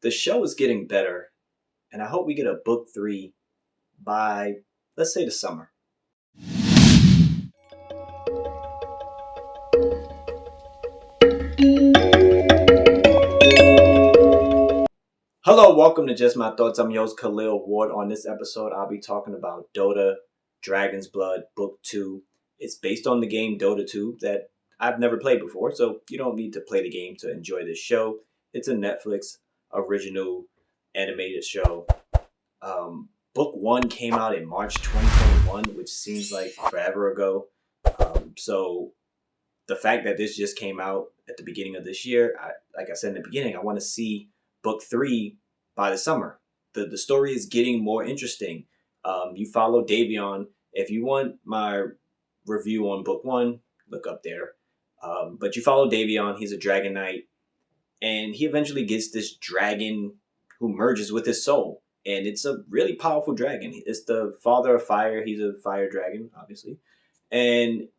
The show is getting better, and I hope we get a book 3 by, let's say, the summer. Hello, welcome to Just My Thoughts. I'm your host, Khaleel Ward. On this episode, I'll be talking about Dota, Dragon's Blood, Book 2. It's based on the game Dota 2 that I've never played before, so you don't need to play the game to enjoy this show. It's a Netflix original animated show. Book 1 came out in March 2021, which seems like forever ago. So the fact that this just came out at the beginning of this year, like I said in the beginning, I want to see book 3 by the summer. The story is getting more interesting. You follow Davion. If you want my review on book 1, look up there. But you follow Davion. He's a dragon knight, and he eventually gets this dragon who merges with his soul, and it's a really powerful dragon. It's the father of fire. He's a fire dragon, obviously, and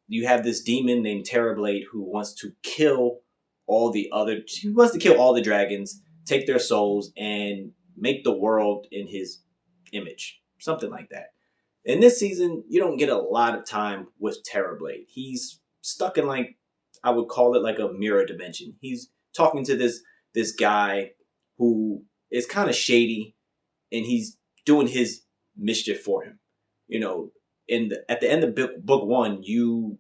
you have this demon named Terrorblade who wants to kill all the other. He wants to kill all the dragons, take their souls, and make the world in his image. Something like that. In this season, you don't get a lot of time with Terrorblade. He's stuck in, like, I would call it like a mirror dimension. He's talking to this guy who is kind of shady, and he's doing his mischief for him. You know, at the end of book 1, you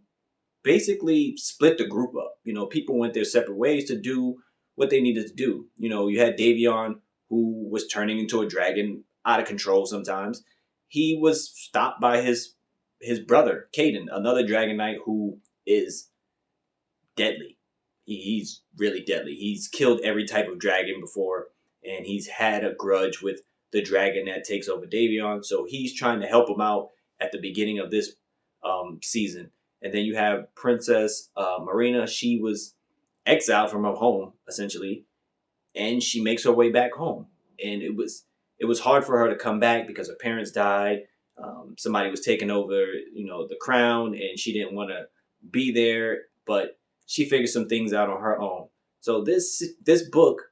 basically split the group up. You know, people went their separate ways to do what they needed to do. You know, you had Davion, who was turning into a dragon out of control sometimes. He was stopped by his brother, Caden, another dragon knight who is deadly. He's really deadly. He's killed every type of dragon before, and he's had a grudge with the dragon that takes over Davion. So he's trying to help him out at the beginning of this season. And then you have Princess Mirana. She was exiled from her home, essentially, and she makes her way back home. And it was hard for her to come back because her parents died. Somebody was taking over, the crown, and she didn't want to be there, but she figured some things out on her own. So this book,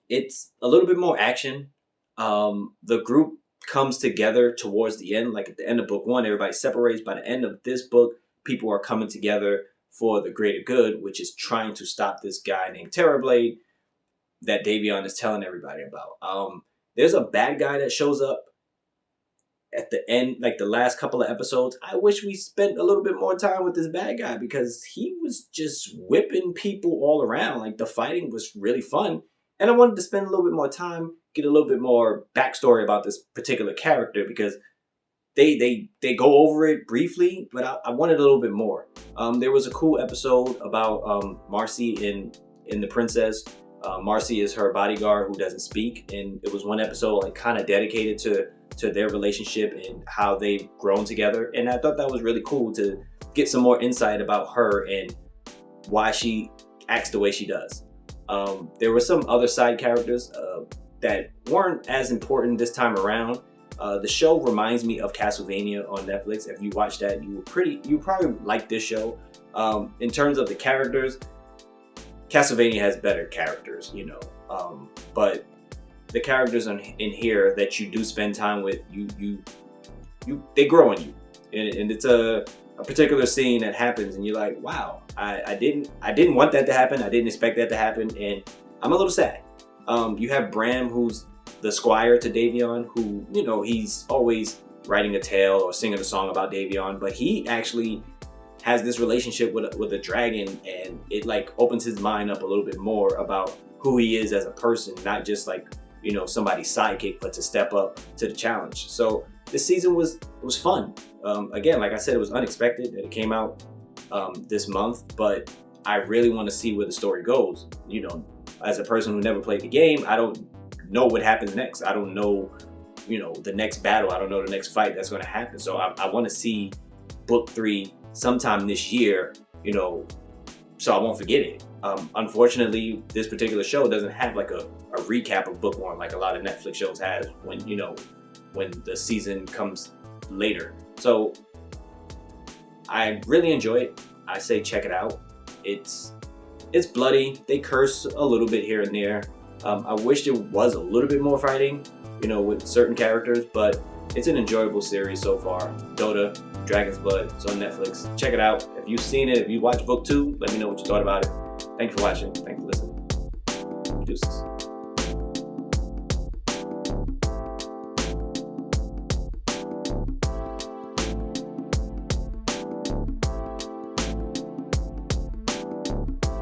it's a little bit more action. The group comes together towards the end. Like at the end of book 1, everybody separates. By the end of this book, people are coming together for the greater good, which is trying to stop this guy named Terrorblade that Davion is telling everybody about. There's a bad guy that shows up at the end, like the last couple of episodes. I wish we spent a little bit more time with this bad guy because he was just whipping people all around. Like the fighting was really fun. And I wanted to spend a little bit more time, get a little bit more backstory about this particular character because they go over it briefly, but I wanted a little bit more. There was a cool episode about Marcy in The Princess. Marcy is her bodyguard who doesn't speak, and it was one episode like kind of dedicated to their relationship and how they've grown together. And I thought that was really cool to get some more insight about her and why she acts the way she does. There were some other side characters that weren't as important this time around. The show reminds me of Castlevania on Netflix. If you watch that, you probably like this show. In terms of the characters, Castlevania has better characters, but the characters in here that you do spend time with, they grow on you, and it's a particular scene that happens, and you're like, wow, I didn't want that to happen. I didn't expect that to happen, and I'm a little sad. You have Bram, who's the squire to Davion, who, he's always writing a tale or singing a song about Davion, but he actually has this relationship with a dragon, and it like opens his mind up a little bit more about who he is as a person, not just like, somebody's sidekick, but to step up to the challenge. So this season was fun. Again, like I said, it was unexpected that it came out this month, but I really want to see where the story goes. As a person who never played the game, I don't know what happens next. I don't know, the next battle. I don't know the next fight that's going to happen. So I want to see book 3 sometime this year, so I won't forget it. Unfortunately, this particular show doesn't have like a recap of book 1 like a lot of Netflix shows have when the season comes later. So I really enjoy it. I say check it out. It's bloody. They curse a little bit here and there. I wish there was a little bit more fighting, you know, with certain characters, but it's an enjoyable series so far. Dota, Dragon's Blood, it's on Netflix. Check it out. If you've seen it, if you watched book 2, let me know what you thought about it. Thanks for watching. Thanks for listening. Deuces.